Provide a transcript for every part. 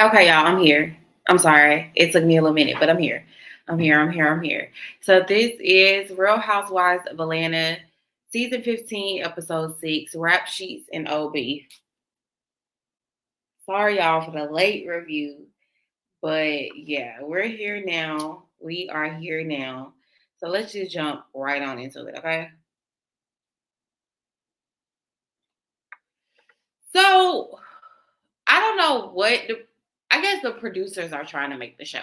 Okay, y'all, I'm here. I'm sorry. It took me a little minute, but I'm here. I'm here. So this is Real Housewives of Atlanta, season 15, episode 6, Rap Sheets and OB. Sorry, y'all, for the late review, but yeah, we're here now. We are here now. So let's just jump right on into it, okay? So I don't know I guess the producers are trying to make the show.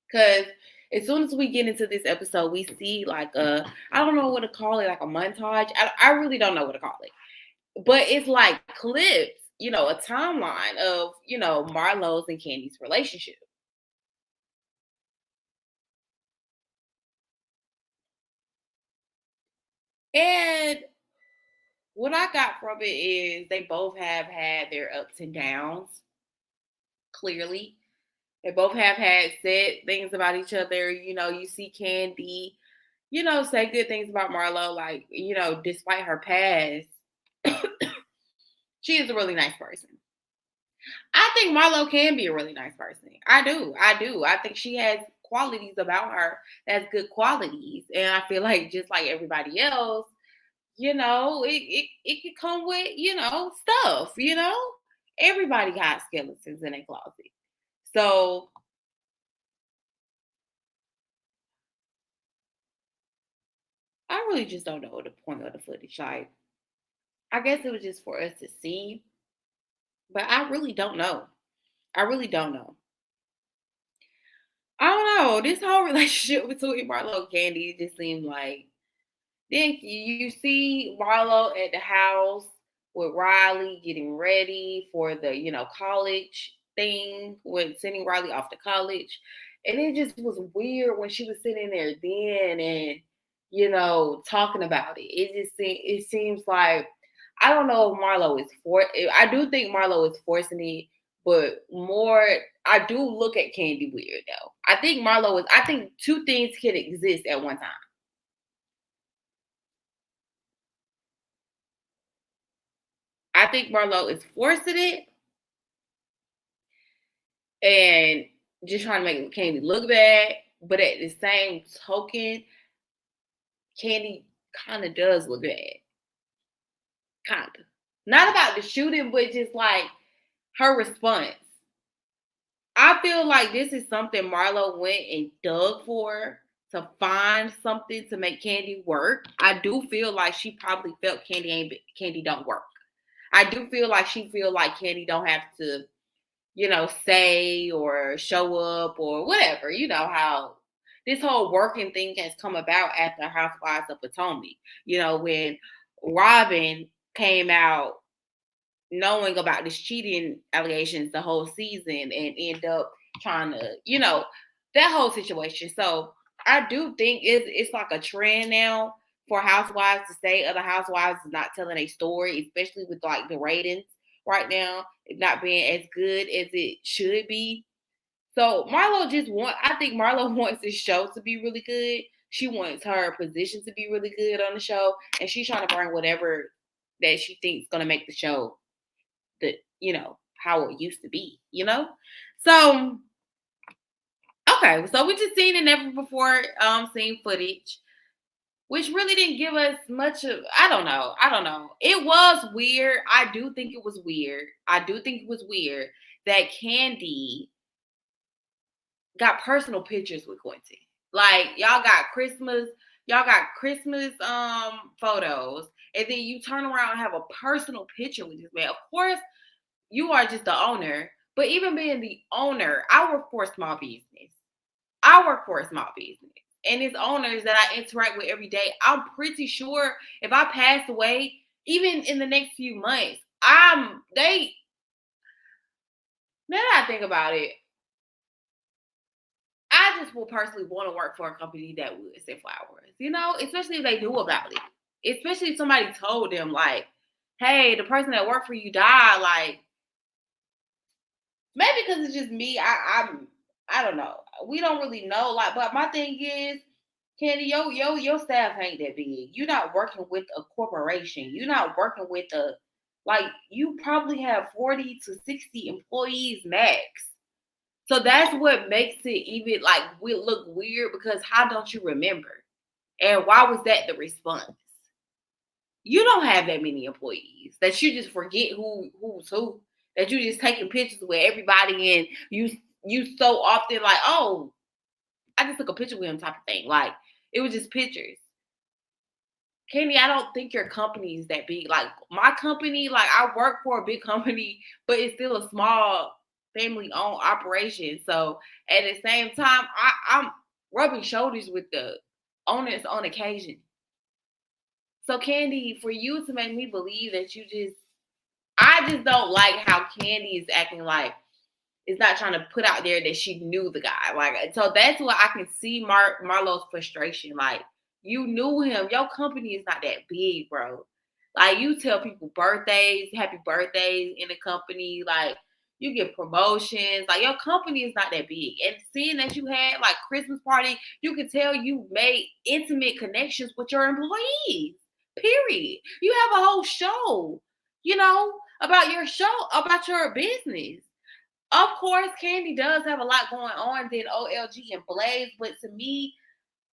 Because as soon as we get into this episode, we see like I don't know what to call it, like a montage. I really don't know what to call it. But it's like clips, a timeline of, Marlo's and Candy's relationship. And what I got from it is they both have had their ups and downs, clearly. They both have had said things about each other. You see Candy, say good things about Marlo, like, despite her past, she is a really nice person. I think Marlo can be a really nice person. I do. I do. I think she has qualities about her that's good qualities. And I feel like just like everybody else, it could come with, stuff, Everybody got skeletons in a closet. So I really just don't know the point of the footage. Like, I guess it was just for us to see, but I really don't know. I really don't know. I don't know. This whole relationship between Marlo and Candy just seemed like then you see Marlo at the house with Riley getting ready for the, college thing with sending Riley off to college. And it just was weird when she was sitting there then and, talking about it. It seems like I don't know if Marlo is I do think Marlo is forcing it, but more I do look at Candy weird though. I think two things can exist at one time. I think Marlo is forcing it and just trying to make Candy look bad. But at the same token, Candy kind of does look bad. Kind of. Not about the shooting, but just like her response. I feel like this is something Marlo went and dug for to find something to make Candy work. I do feel like she probably felt Candy don't work. I do feel like she feel like Candy don't have to say or show up or whatever. You know how this whole working thing has come about after Housewives of Potomac. When Robin came out knowing about this cheating allegations the whole season and end up trying to, that whole situation. So I do think it's like a trend now for housewives to say other housewives is not telling a story, especially with like the ratings right now, it not being as good as it should be. So I think Marlo wants this show to be really good. She wants her position to be really good on the show. And she's trying to bring whatever that she thinks is going to make the show the how it used to be. So okay, so we just seen it never before seen footage, which really didn't give us much of I don't know. It was weird. I do think it was weird. I do think it was weird that Candy got personal pictures with Quincy. Like y'all got Christmas photos, and then you turn around and have a personal picture with this man. Of course, you are just the owner. But even being the owner, I work for a small business. I work for a small business. And it's owners that I interact with every day. I'm pretty sure if I pass away, even in the next few months, now that I think about it, I just will personally want to work for a company that would send flowers, especially if they knew about it. Especially if somebody told them, like, hey, the person that worked for you died, like, maybe because it's just me. I don't know. We don't really know. Like, but my thing is, Candy, your staff ain't that big. You're not working with a corporation. You're not working with a Like, you probably have 40 to 60 employees max. So that's what makes it even like we look weird, because how don't you remember? And why was that the response? You don't have that many employees that you just forget who's who. That you just taking pictures with everybody, and you so often like, oh, I just took a picture with him type of thing. Like, it was just pictures. Kenny, I don't think your company is that big. Like, my company, like, I work for a big company, but it's still a small family owned operation. So at the same time, I'm rubbing shoulders with the owners on occasion. So Candy, for you to make me believe that I just don't like how Candy is acting like is not trying to put out there that she knew the guy. Like, so that's why I can see Marlo's frustration. Like, you knew him. Your company is not that big, bro. Like, you tell people birthdays, happy birthdays in the company. Like, you get promotions. Like, your company is not that big. And seeing that you had like Christmas party, you can tell you made intimate connections with your employees. Period. You have a whole show, about your show, about your business. Of course, Candy does have a lot going on than OLG and Blaze, but to me,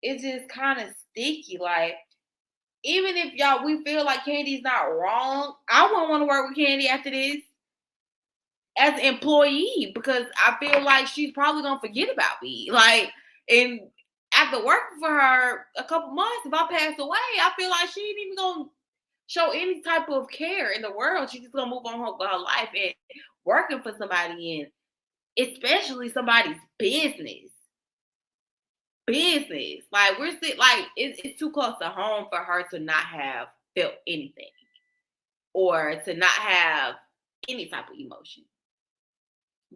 it's just kind of sticky. Like, even if we feel like Candy's not wrong, I wouldn't want to work with Candy after this as an employee, because I feel like she's probably gonna forget about me. Like, and after working for her a couple months, if I pass away, I feel like she ain't even gonna show any type of care in the world. She's just gonna move on with her life, and working for somebody in especially somebody's business. Business. Like, we're still like it's too close to home for her to not have felt anything or to not have any type of emotion.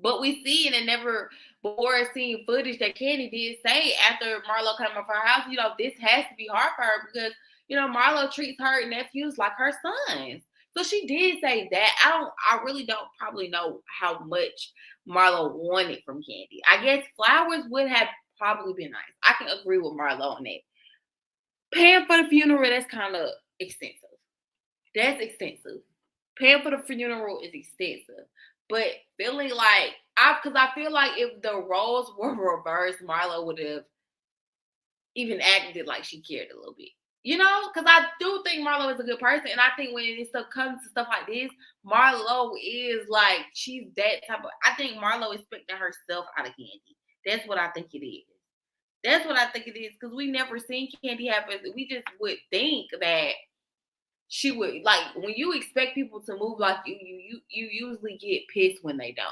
But we see and never before seen footage that Candy did say after Marlo came up her house, this has to be hard for her because, Marlo treats her nephews like her sons. So she did say that. I really don't probably know how much Marlo wanted from Candy. I guess flowers would have probably been nice. I can agree with Marlo on that. Paying for the funeral, that's kind of expensive. That's expensive. Paying for the funeral is expensive. But feeling like because I feel like if the roles were reversed, Marlo would have even acted like she cared a little bit. Because I do think Marlo is a good person, and I think when it stuff comes to stuff like this, Marlo is like she's that type of. I think Marlo is expecting herself out of Candy. That's what I think it is. That's what I think it is because we never seen Candy happen. We just would think that she would like when you expect people to move like you usually get pissed when they don't.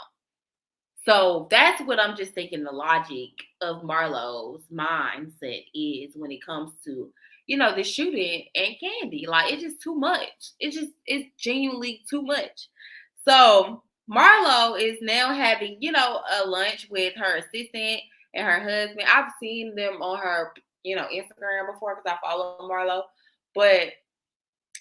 So that's what I'm just thinking the logic of Marlo's mindset is when it comes to, the shooting and Candy. Like, it's just too much. It's genuinely too much. So Marlo is now having, a lunch with her assistant and her husband. I've seen them on her, Instagram before because I follow Marlo. But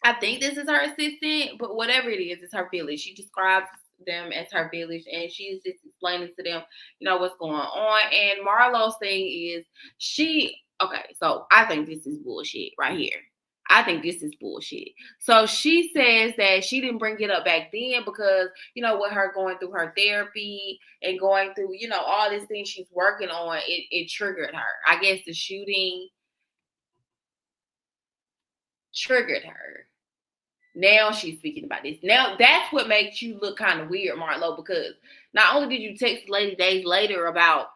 I think this is her assistant, but whatever it is, it's her village. She describes them as her village, and she's just explaining to them, what's going on. And Marlo's thing is okay, so I think this is bullshit right here. I think this is bullshit. So she says that she didn't bring it up back then because, with her going through her therapy and going through, all these things she's working on, it triggered her. I guess the shooting triggered her. Now she's speaking about this. Now that's what makes you look kind of weird, Marlo, because not only did you text Lady days later about,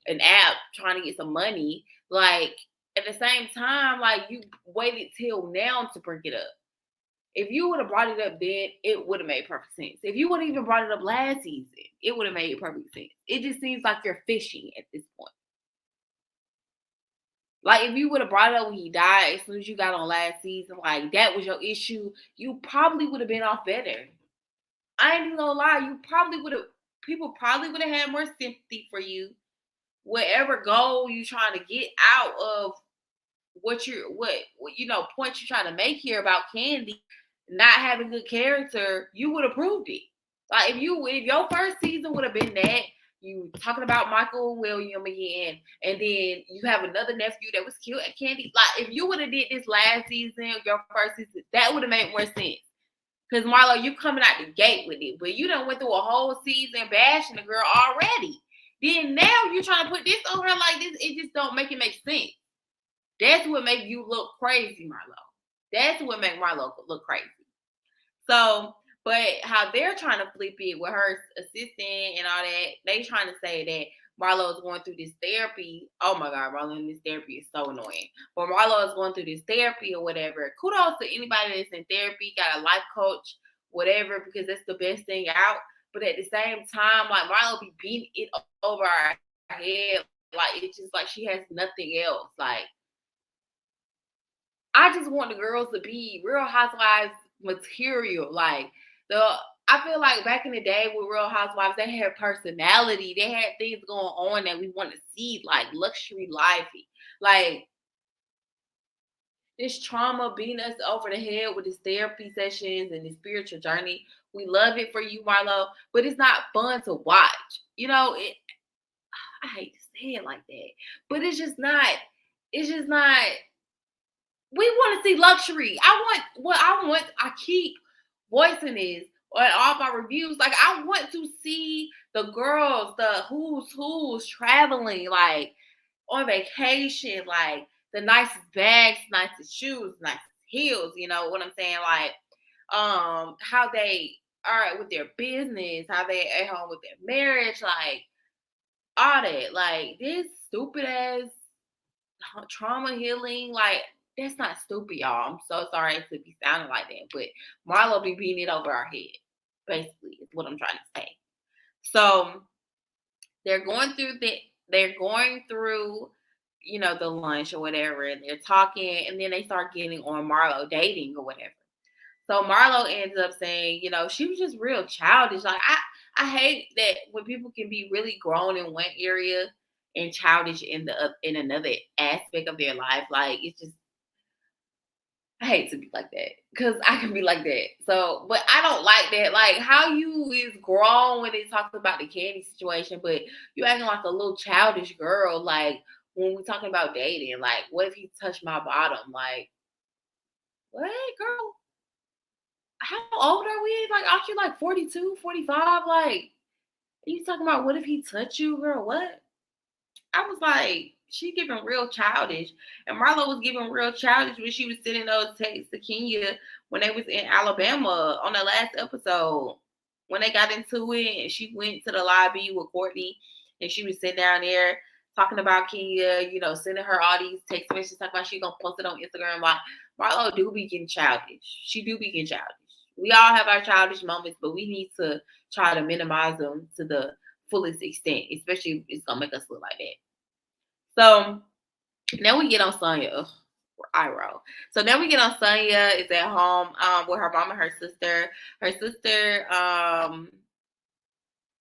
an app trying to get some money, like at the same time, like you waited till now to bring it up. If you would have brought it up then, it would have made perfect sense. If you would have even brought it up last season, it would have made perfect sense. It just seems like you're fishing at this point. Like, if you would have brought it up when he died, as soon as you got on last season, like, that was your issue, you probably would have been off better. I ain't even gonna lie, people probably would have had more sympathy for you. Whatever goal you trying to get out of points you're trying to make here about Candy not having good character, you would have proved it. Like, if your first season would have been that, you talking about Michael William again, and then you have another nephew that was killed at Candy. Like, if you would have did this last season, your first season, that would have made more sense. Because Marlo, you coming out the gate with it, but you done went through a whole season bashing the girl already. Then now you're trying to put this on her like this. It just don't make it make sense. That's what make you look crazy, Marlo. That's what make Marlo look crazy. So, but how they're trying to flip it with her assistant and all that, they trying to say that Marlo is going through this therapy. Oh my God, Marlo in this therapy is so annoying. But Marlo is going through this therapy or whatever. Kudos to anybody that's in therapy, got a life coach, whatever, because that's the best thing out. But at the same time, like Marlo be beating it over our head. Like it's just like she has nothing else. Like I just want the girls to be Real Housewives material. Like the I feel like back in the day with Real Housewives, they had personality. They had things going on that we want to see, like luxury life. Like this trauma beating us over the head with this therapy sessions and this spiritual journey. We love it for you, Marlo, but it's not fun to watch. You know, I hate to say it like that, but it's just not we want to see luxury. I keep voicing this on all my reviews. Like I want to see the girls, the who's traveling, like on vacation, like the nicest bags, nicest shoes, nicest heels, you know what I'm saying? Like how they are with their business, how they at home with their marriage, like all that. Like this stupid ass trauma healing, like that's not stupid, y'all. I'm so sorry to be sounding like that, but Marlo be beating it over our head. Basically, is what I'm trying to say. So they're going through you know, the lunch or whatever, and they're talking, and then they start getting on Marlo dating or whatever. So Marlo ends up saying, you know, she was just real childish. Like I hate that when people can be really grown in one area and childish in another aspect of their life. Like it's just I hate to be like that because I can be like that. So, but I don't like that. Like how you is grown when they talk about the candy situation, but you acting like a little childish girl. Like when we talking about dating, like what if he touched my bottom? Like what, girl? How old are we? Like, aren't you like 42, 45? Like, you talking about what if he touched you, girl? What? I was like, she giving real childish. And Marlo was giving real childish when she was sending those texts to Kenya when they was in Alabama on the last episode. When they got into it and she went to the lobby with Courtney and she was sitting down there talking about Kenya, you know, sending her all these text messages talking about she gonna post it on Instagram. Like Marlo do be getting childish. She do be getting childish. We all have our childish moments, but we need to try to minimize them to the fullest extent, especially if it's gonna make us look like that. So now we get on Sonya. Ugh, I roll. So now we get on Sonya is at home with her mom and her sister. Her sister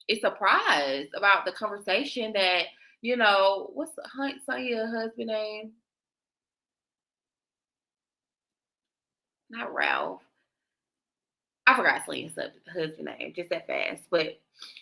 is surprised about the conversation that, you know, what's Sonya's husband name? Not Ralph. I forgot Sonya's husband name just that fast. But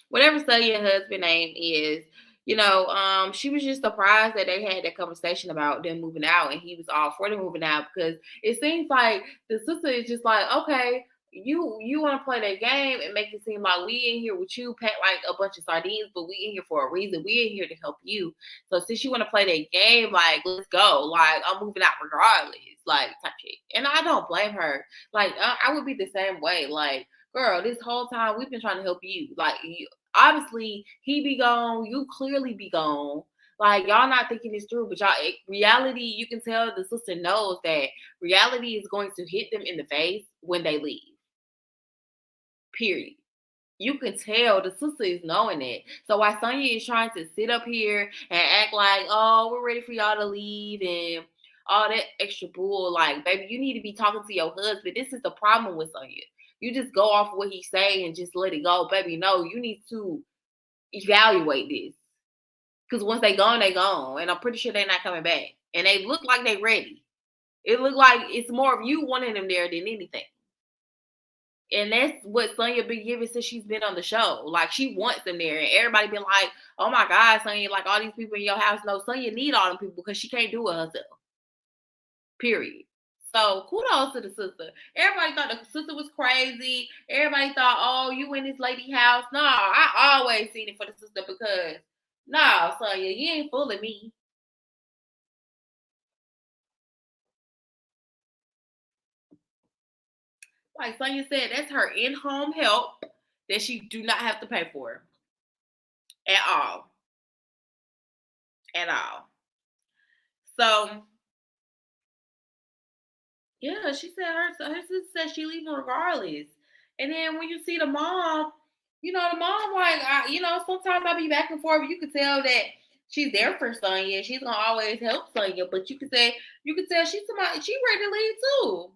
whatever Sonya's husband name is, you know, she was just surprised that they had that conversation about them moving out, and he was all for them moving out because it seems like the sister is just like, okay, you want to play that game and make it seem like we in here with you, pack like a bunch of sardines, but we in here for a reason. We in here to help you. So since you want to play that game, like let's go. Like I'm moving out regardless, like type shit. And I don't blame her. Like I would be the same way. Like girl, this whole time we've been trying to help you. Like you, obviously he be gone, you clearly be gone. Like y'all not thinking this through, but reality, you can tell the sister knows that reality is going to hit them in the face when they leave. Period. You can tell the sister is knowing it. So while Sonya is trying to sit up here and act like, oh, we're ready for y'all to leave and all that extra bull, like, baby, you need to be talking to your husband. This is the problem with Sonya. You just go off what he say and just let it go, baby. No, you need to evaluate this because once they gone, they gone, and I'm pretty sure they're not coming back. And they look like they ready. It look like it's more of you wanting them there than anything. And that's what Sonya been giving since she's been on the show. Like she wants them there, and everybody been like, "Oh my God, Sonya! Like all these people in your house." No, Sonya need all them people because she can't do it herself. Period. So kudos to the sister. Everybody thought the sister was crazy. Everybody thought, oh, you in this lady house. No, I always seen it for the sister because no, Sonya, you ain't fooling me. Like Sonya said, that's her in-home help that she do not have to pay for at all. At all. So yeah, she said her sister said she leaving regardless. And then when you see the mom, the mom like sometimes I be back and forth. You could tell that she's there for Sonya. She's gonna always help Sonya, but you could tell she ready to leave too.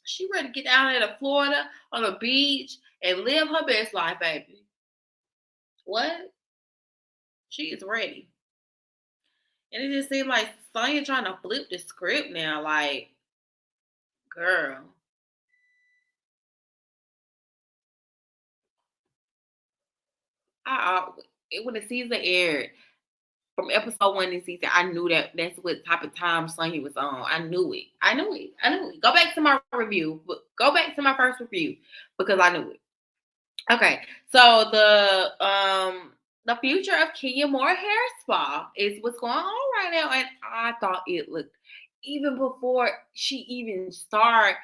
She ready to get down there to Florida on the beach and live her best life, baby. What? She is ready. And it just seemed like Sonya trying to flip the script now. Like, girl, when the season aired from episode one this season, I knew that that's what type of time Sonya was on. I knew it. I knew it. I knew it. Go back to my review. Go back to my first review because I knew it. Okay, so the future of Kenya Moore Hair Spa is what's going on right now, and I thought it looked even before she even start,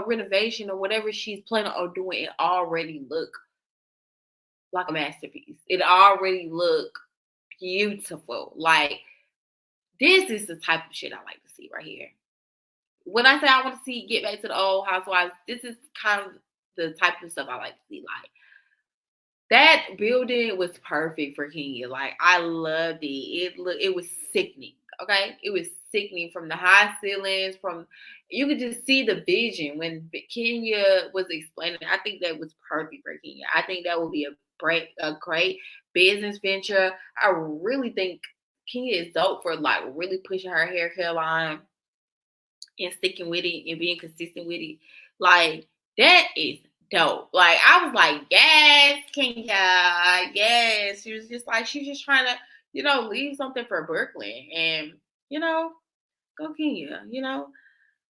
renovation or whatever she's planning on doing. It already looked like a masterpiece. It already looked beautiful. Like this is the type of shit I like to see right here. When I say I want to see get back to the old housewives, this is kind of the type of stuff I like to see. Like that building was perfect for Kenya. Like I loved it. It was sickening. Okay, it was sickening from the high ceilings. From you could just see the vision when Kenya was explaining. I think that was perfect for Kenya. I think that would be a great business venture. I really think Kenya is dope for like really pushing her hair care line and sticking with it and being consistent with it. Like that is dope. Like I was like, yes, Kenya, yes. She was just like she's just trying to, leave something for Brooklyn and you know, go Kenya.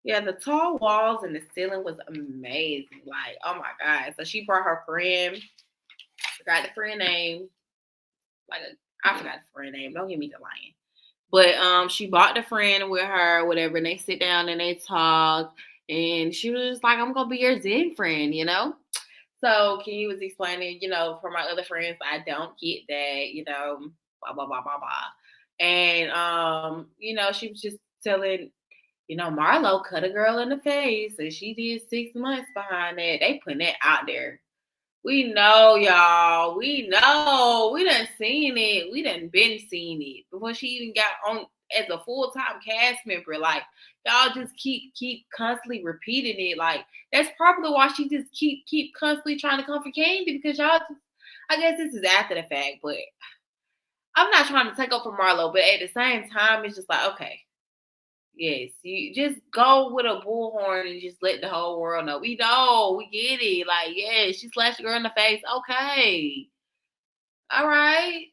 Yeah, the tall walls and the ceiling was amazing. Like, oh my god! So she brought her friend. Forgot the friend name. I forgot the friend name. Don't give me the lying. But she bought the friend with her, whatever, and they sit down and they talk. And she was just like, I'm gonna be your Zen friend. So Kenny was explaining, for my other friends, I don't get that, blah blah blah blah blah. And she was just telling, Marlo cut a girl in the face and she did 6 months behind that. They putting that out there. We know, y'all. We know. We done seen it. We done been seeing it before she even got on as a full time cast member. Like y'all just keep constantly repeating it. Like that's probably why she just keep constantly trying to come for Candy because y'all. I guess this is after the fact, but I'm not trying to take up for Marlo. But at the same time, it's just like okay. Yes, you just go with a bullhorn and just let the whole world know. We know, we get it. Like, yeah, she slashed a girl in the face. Okay. All right.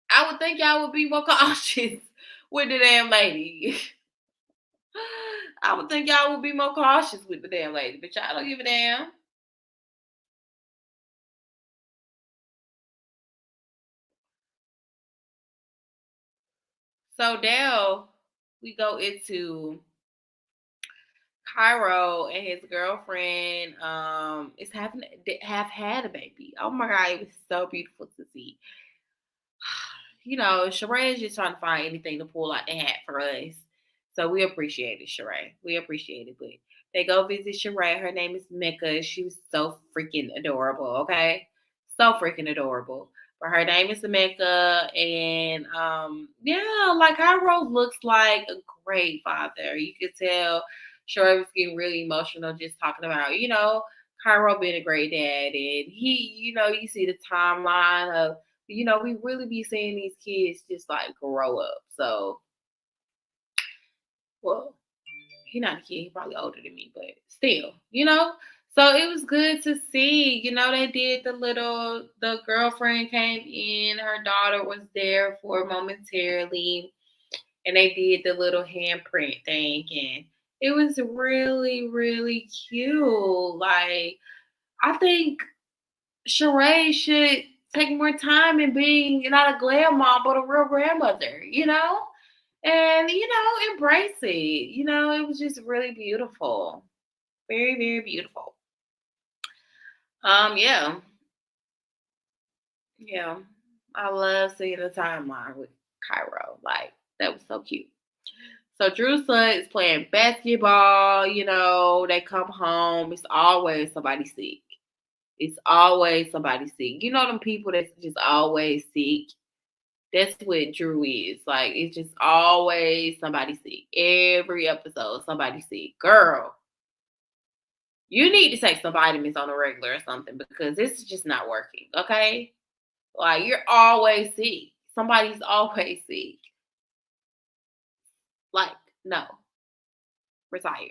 I would think y'all would be more cautious with the damn lady. I would think y'all would be more cautious with the damn lady, but y'all don't give a damn. So now we go into Cairo and his girlfriend is have had a baby. Oh my god, it was so beautiful to see. Sheree is just trying to find anything to pull out the hat for us. So we appreciate it, Sheree. We appreciate it. But they go visit Sheree. Her name is Mecca. She was so freaking adorable, okay? So freaking adorable. But her name is Mecca. And yeah, like Cairo looks like a great father. You could tell Sheree was getting really emotional just talking about, Cairo being a great dad. And he, you see the timeline of we really be seeing these kids just like grow up. So, well, he's not a kid, he's probably older than me, but still. So it was good to see, they did the girlfriend came in, her daughter was there for momentarily, and they did the little handprint thing. And It was really, really cute. Like, I think Sheree should take more time in being not a glam mom, but a real grandmother, And, embrace it. It was just really beautiful. Very, very beautiful. Yeah. Yeah. I love seeing the timeline with Cairo. Like, that was so cute. So Drew's son is playing basketball, they come home. It's always somebody sick. It's always somebody sick. You know them people that's just always sick. That's what Drew is. Like, it's just always somebody sick. Every episode, somebody sick. Girl, you need to take some vitamins on the regular or something because this is just not working. Okay? Like, you're always sick. Somebody's always sick. Like, no. Retire.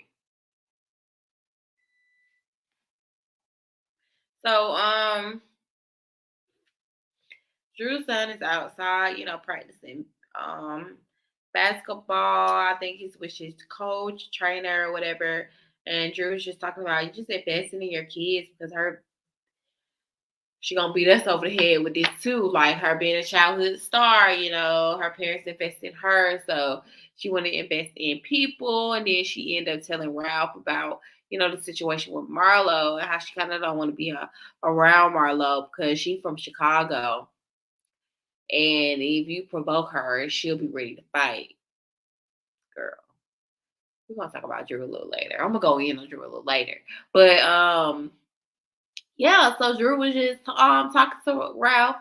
So, Drew's son is outside, practicing basketball. I think he's with his coach, trainer, or whatever. And Drew's just talking about you just investing in your kids because she gonna beat us over the head with this too. Like her being a childhood star, her parents invested in her, so she wanted to invest in people, and then she ended up telling Ralph about the situation with Marlo and how she kind of don't want to be around Marlo because she's from Chicago, and if you provoke her, she'll be ready to fight, girl. We're gonna talk about Drew a little later. I'm gonna go in on Drew a little later, but yeah, so Drew was just talking to Ralph,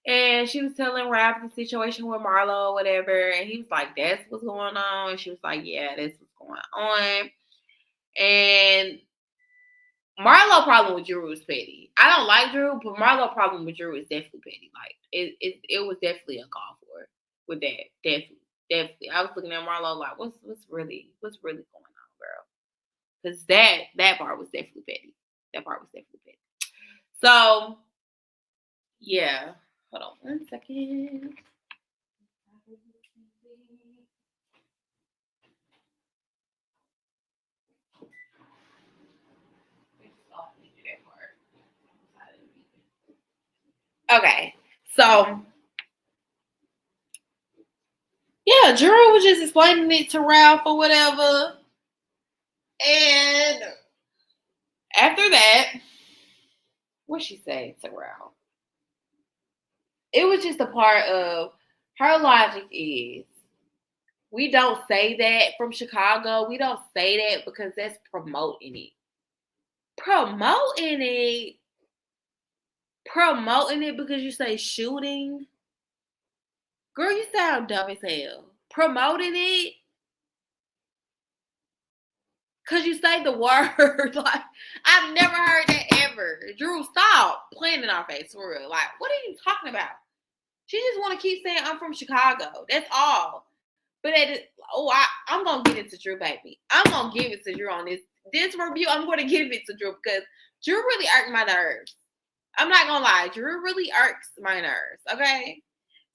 and she was telling Ralph the situation with Marlo or whatever, and he was like, "That's what's going on," and she was like, "Yeah, that's what's going on." And Marlo problem with Drew was petty. I don't like Drew, but Marlo problem with Drew is definitely petty. Like it was definitely uncalled for with that. Definitely, definitely. I was looking at Marlo like, what's really going on, girl? Because that part was definitely petty. That part was definitely petty. So yeah. Hold on 1 second. Okay. So yeah, Drew was just explaining it to Ralph or whatever. And after that, what she say to Ralph? It was just a part of her logic is we don't say that from Chicago. We don't say that because that's promoting it. Promoting it. Promoting it because you say shooting. Girl, you sound dumb as hell. Promoting it because you say the word. Like, I've never heard that ever. Drew, stop playing in our face for real. Like, what are you talking about? She just want to keep saying I'm from Chicago. That's all. But I'm gonna get it to Drew, baby. I'm gonna give it to Drew on this review. I'm gonna give it to Drew because Drew really irked my nerves. I'm not gonna lie, Drew really irks my nerves. Okay,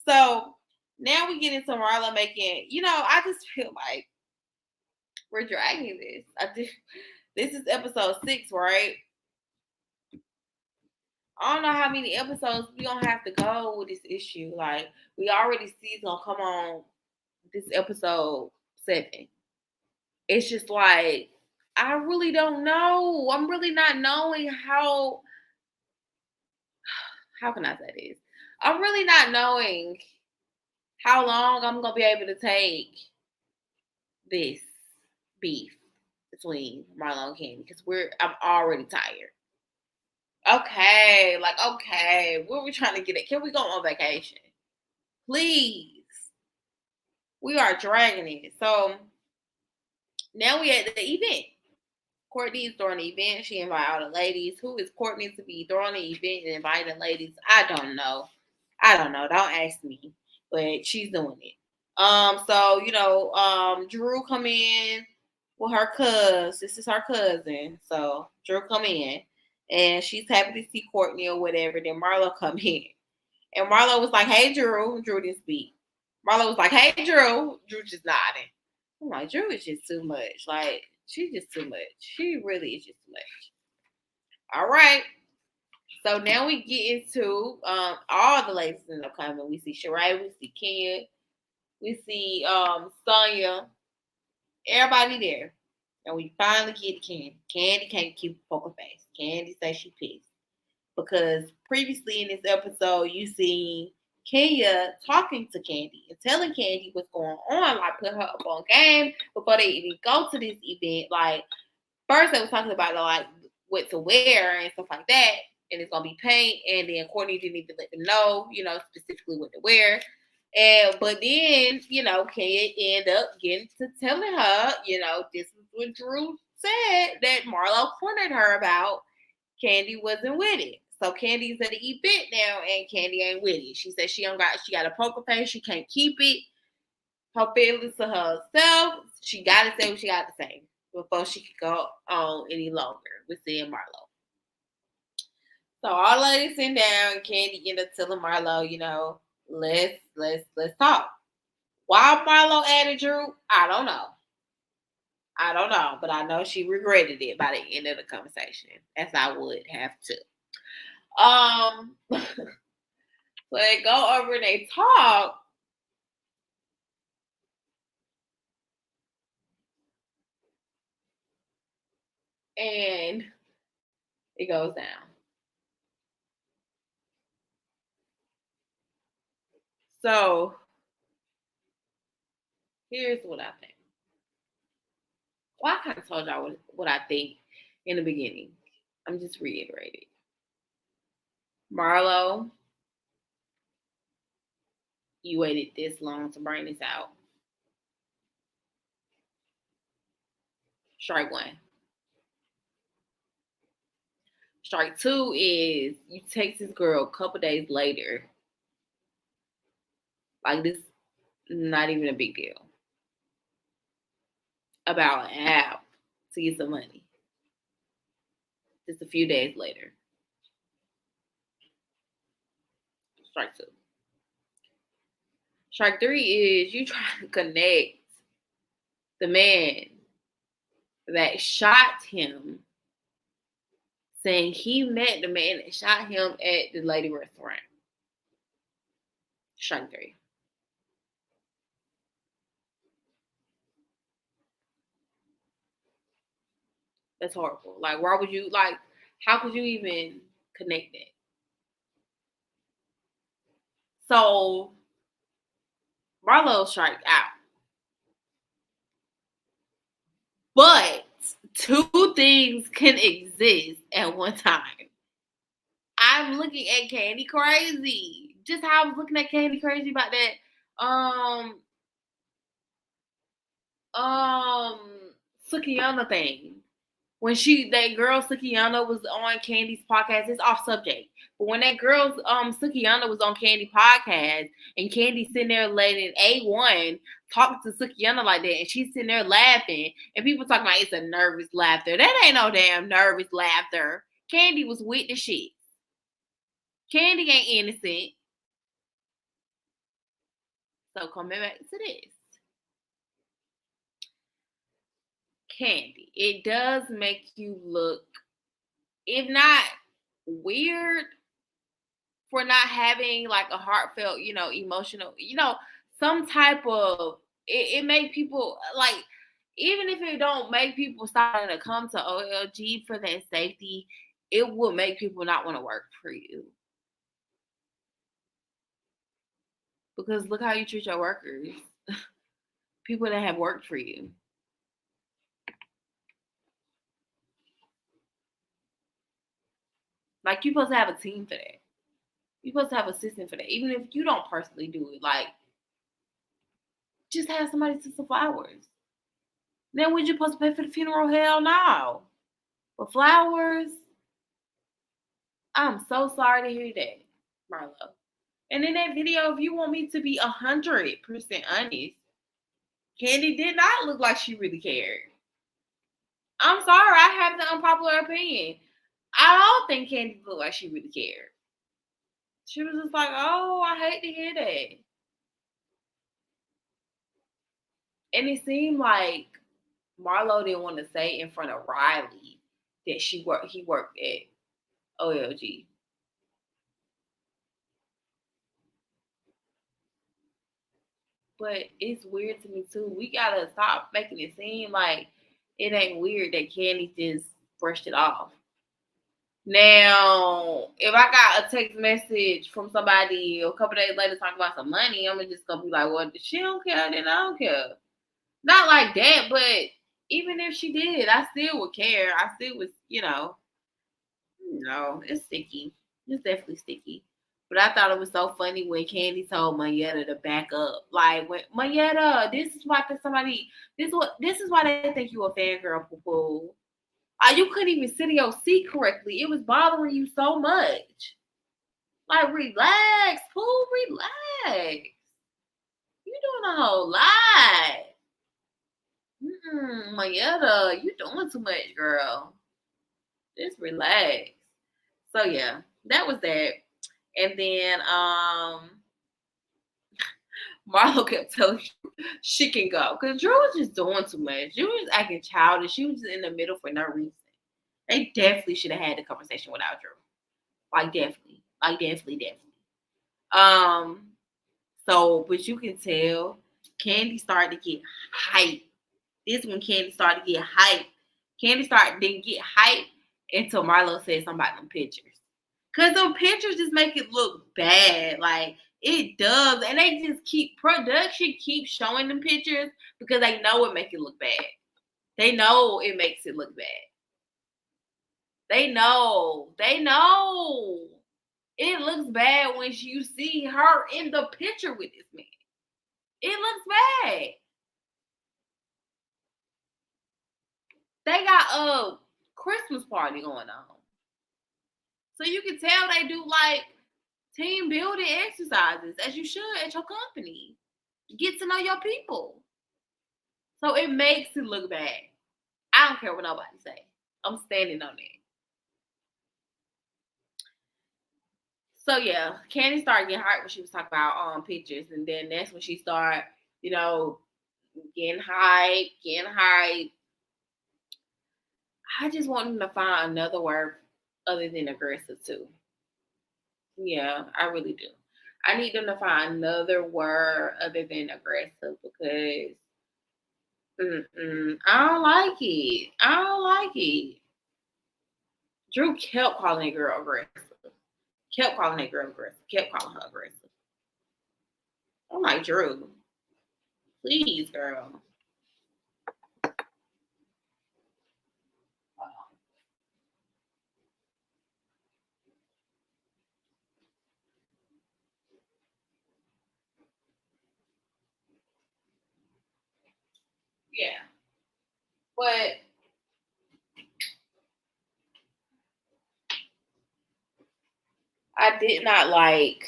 so now we get into Marla making. I just feel like we're dragging this. This is episode 6, right? I don't know how many episodes we gonna have to go with this issue. Like, we already see it's gonna come on this episode 7. It's just like I really don't know. I'm really not knowing how can I say this? I'm really not knowing how long I'm gonna be able to take this beef between Marlo and Candy because I'm already tired. Okay, like okay, where are we trying to get it? Can we go on vacation? Please. We are dragging it. So now we at the event. Courtney is throwing an event. She invited all the ladies. Who is Courtney to be throwing an event and inviting ladies? I don't know. Don't ask me. But she's doing it. So, Drew come in with her cousin. This is her cousin. So Drew come in. And she's happy to see Courtney or whatever. Then Marlo come in. And Marlo was like, hey Drew. Drew didn't speak. Marlo was like, hey Drew. Drew just nodding. I'm like, Drew is just too much. Like, She's just too much. She really is just too much. All right. So now we get into all the ladies in the coming. We see Sheree, we see Kenya, we see Sonya, everybody there. And we finally get Candy. Candy can't keep a poker face. Candy says she pissed. Because previously in this episode, you seen Kenya talking to Candy and telling Candy what's going on, like put her up on game before they even go to this event. Like first they was talking about like what to wear and stuff like that, and it's gonna be paint, and then Courtney didn't need to let them know, specifically what to wear. And but then, Kenya end up getting to telling her, this is what Drew said that Marlo cornered her about. Candy wasn't with it. So Candy's at the event now, and Candy ain't with it. She said she got a poker face. She can't keep it. Her feelings to herself. She got to say what she got to say before she could go on any longer with seeing Marlo. So all ladies sitting down, Candy ended up telling Marlo, let's talk. Why Marlo added Drew, I don't know. But I know she regretted it by the end of the conversation, as I would have to. So they go over and they talk. And it goes down. So here's what I think. Well, I kind of told y'all what I think in the beginning. I'm just reiterating. Marlo, you waited this long to bring this out. Strike one. Strike two is you text this girl a couple days later. Like this, not even a big deal. About an app to get some money. Just a few days later. Strike two. Strike three is you trying to connect the man that shot him, saying he met the man that shot him at the lady restaurant. Strike three. That's horrible. Like, why would you, how could you even connect it? So, Marlo strike out. But two things can exist at one time. I'm looking at Candy crazy. Just how I was looking at Candy crazy about that Sukiyama thing. When that girl Sukiyama was on Candy's podcast, it's off subject. But when that girl Sukiyama was on Candy podcast and Candy sitting there letting A1 talking to Sukiyama like that, and she's sitting there laughing, and people talking about it's a nervous laughter. That ain't no damn nervous laughter. Candy was with the shit. Candy ain't innocent. So coming back to this. Candy, it does make you look, if not weird, for not having like a heartfelt, emotional, some type of it make people like, even if it don't make people start to come to OLG for that safety, it would make people not want to work for you. Because look how you treat your workers. People that have worked for you. Like, you're supposed to have a team for that. You're supposed to have a system for that. Even if you don't personally do it, like, just have somebody to some flowers. Then when you supposed to pay for the funeral? Hell no. But flowers, I'm so sorry to hear that, Marlo. And in that video, if you want me to be 100% honest, Candy did not look like she really cared. I'm sorry, I have the unpopular opinion. I don't think Candy looked like she really cared. She was just like, oh, I hate to hear that. And it seemed like Marlo didn't want to say in front of Riley that he worked at OLG. But it's weird to me too. We gotta stop making it seem like it ain't weird that Candy just brushed it off. Now, if I got a text message from somebody a couple days later talking about some money, I'm just gonna be like, well, if she don't care, then I don't care. Not like that, but even if she did, I still would care. I still would, no, it's sticky. It's definitely sticky. But I thought it was so funny when Candy told Mayetta to back up. Like when Mayetta, this is why somebody this is why they think you a fangirl, poo poo. You couldn't even sit in your seat correctly. It was bothering you so much. Like relax, poo, relax. You doing a whole lot. Mayetta, you doing too much, girl. Just relax. So yeah, that was that. And then Marlo kept telling Drew she can go. Because Drew was just doing too much. Drew was acting childish. She was just in the middle for no reason. They definitely should have had the conversation without Drew. Like definitely. Like definitely. So but you can tell Candy started to get hype. This when Candy started to get hype. Candy didn't get hype until Marlo said something about them pictures. Cause them pictures just make it look bad. Like it does. And they just production keeps showing them pictures because they know it makes it look bad. They know it makes it look bad. They know. It looks bad when you see her in the picture with this man. It looks bad. They got a Christmas party going on. So you can tell they do like team building exercises as you should at your company. Get to know your people. So it makes it look bad. I don't care what nobody say. I'm standing on it. So yeah, Candy started getting hurt when she was talking about pictures, and then that's when she started, getting hype. I just want them to find another word other than aggressive too. Yeah, I really do. I need them to find another word other than aggressive because I don't like it. I don't like it. Drew kept calling that girl aggressive. Kept calling that girl aggressive. Kept calling her aggressive. I'm like, Drew, please, girl. Yeah. But I did not like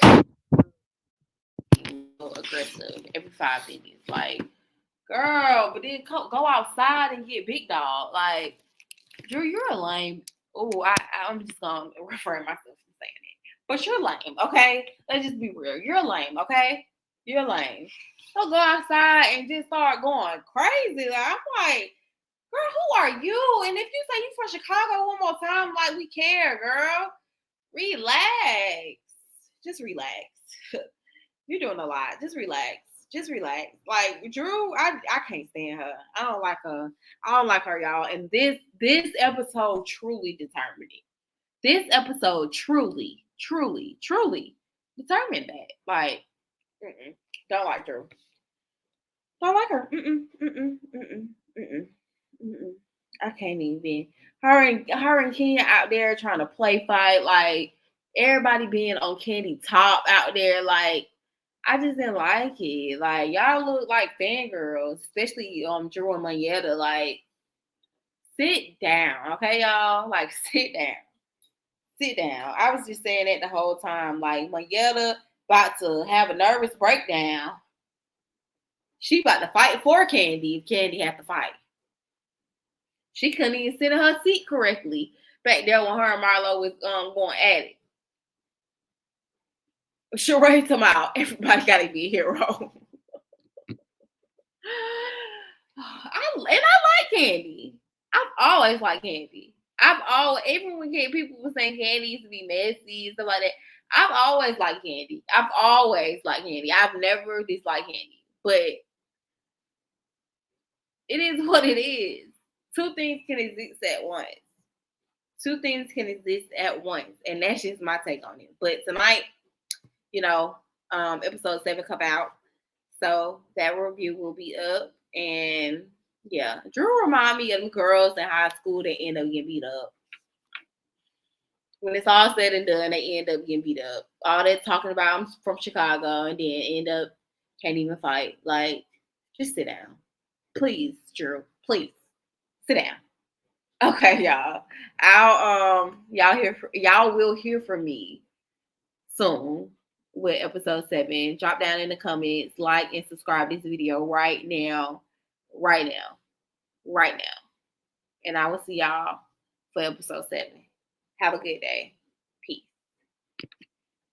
aggressive every 5 minutes. Like, girl, but then go outside and get big dog. Like, Drew, you're a lame. Oh, I'm just gonna refrain myself from saying it. But you're lame, okay? Let's just be real. You're lame, okay? You're lame. Don't go outside and just start going crazy. Like, I'm like, girl, who are you? And if you say you from Chicago one more time, like we care, girl. Relax. Just relax. You're doing a lot. Just relax. Just relax. Like Drew, I can't stand her. I don't like her. I don't like her, y'all. And this episode truly determined it. This episode truly determined that. Like, don't like Drew. Don't like her. I can't even. Her and Kenya out there trying to play fight. Like everybody being on Candy top out there. Like I just didn't like it. Like y'all look like fangirls, especially Drew and Mayetta. Like sit down, okay, y'all. Like sit down. Sit down. I was just saying that the whole time. Like Mayetta about to have a nervous breakdown. She about to fight for Candy if Candy had to fight. She couldn't even sit in her seat correctly back there when her and Marlo was going at it. Sheree come out. Everybody got to be a hero. I like candy. I've always liked candy. Even when people were saying candy used to be messy and stuff like that. I've always liked candy. I've never disliked candy. But it is what it is. Two things can exist at once. Two things can exist at once. And that's just my take on it. But tonight, episode 7 come out. So that review will be up. And yeah, Drew remind me of them girls in high school that end up getting beat up. When it's all said and done, they end up getting beat up. All that talking about I'm from Chicago and then end up can't even fight. Like, just sit down. Please, Drew. Please. Sit down. Okay, y'all. Y'all will hear from me soon with episode 7. Drop down in the comments, like and subscribe this video right now. Right now. Right now. And I will see y'all for episode 7. Have a good day.